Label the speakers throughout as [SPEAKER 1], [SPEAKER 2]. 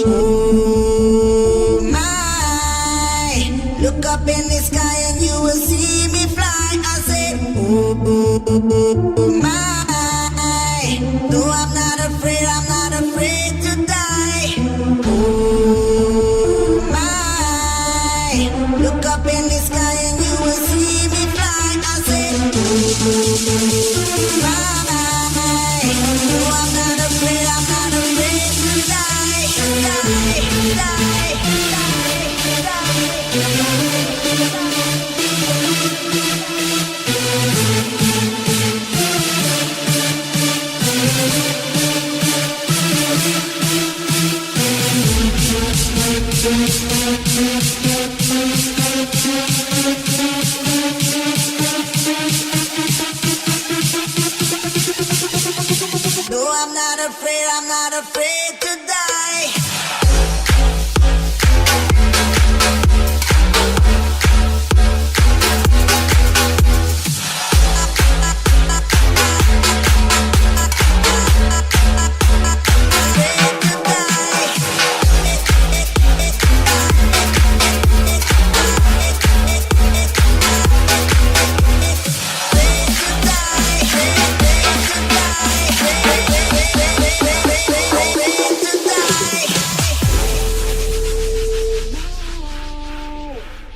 [SPEAKER 1] Oh my, look up in the sky and you will see me fly. I said, oh my, though I'm not afraid to die. Oh my, look up in the sky and you will see me fly. I said, oh my, though I'm not afraid to die, though I'm not afraid to die.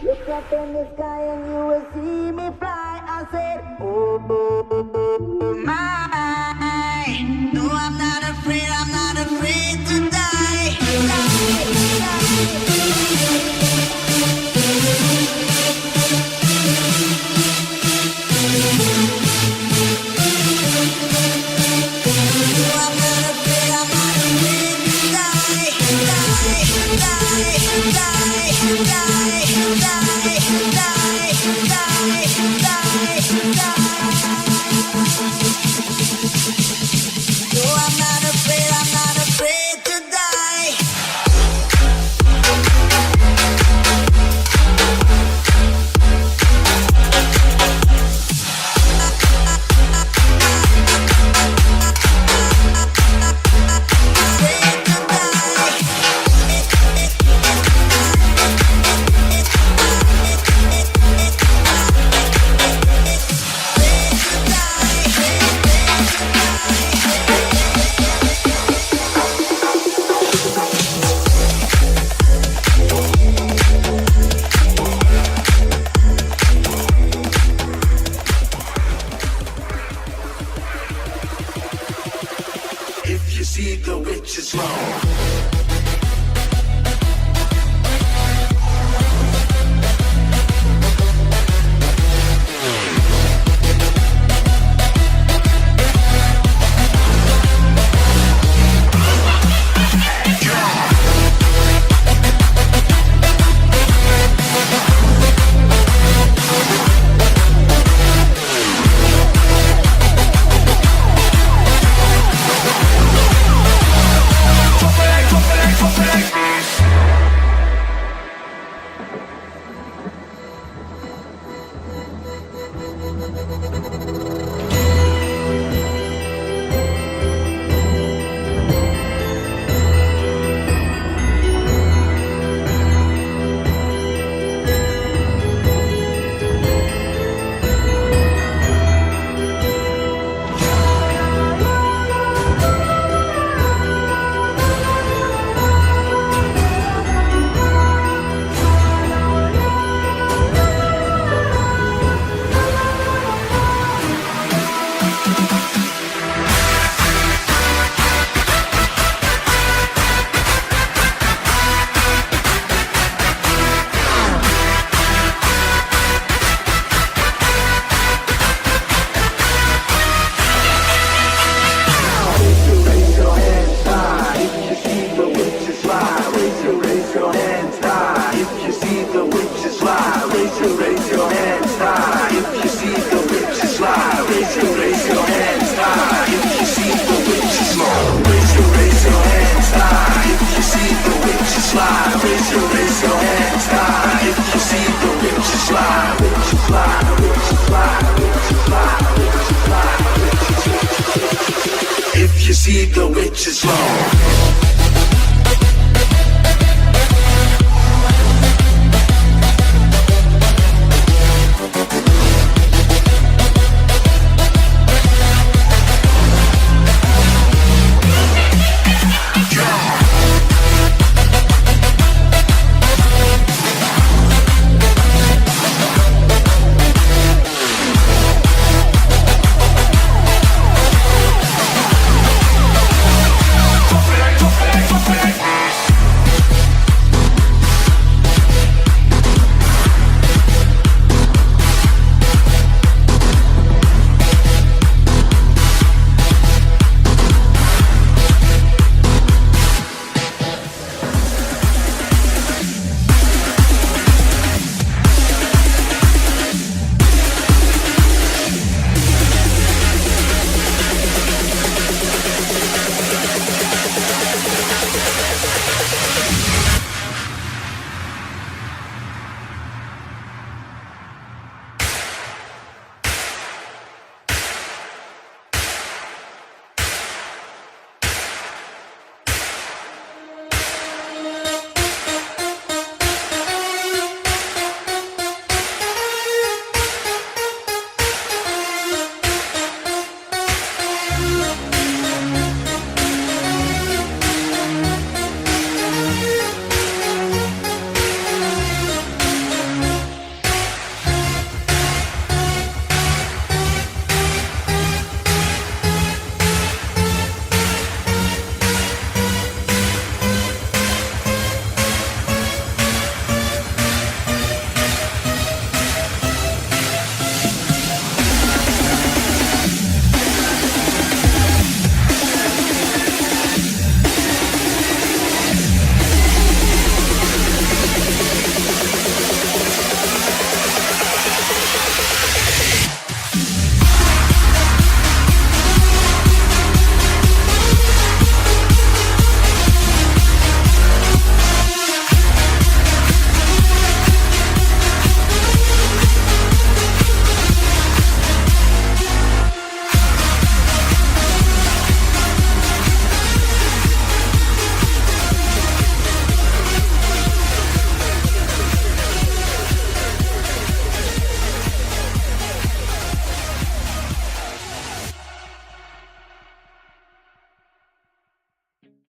[SPEAKER 1] Look up in the sky and you will see me fly. I said, oh my, no, I'm not afraid to die. I'm not afraid to die.
[SPEAKER 2] If you see the witch is wrong. see the witch is wrong.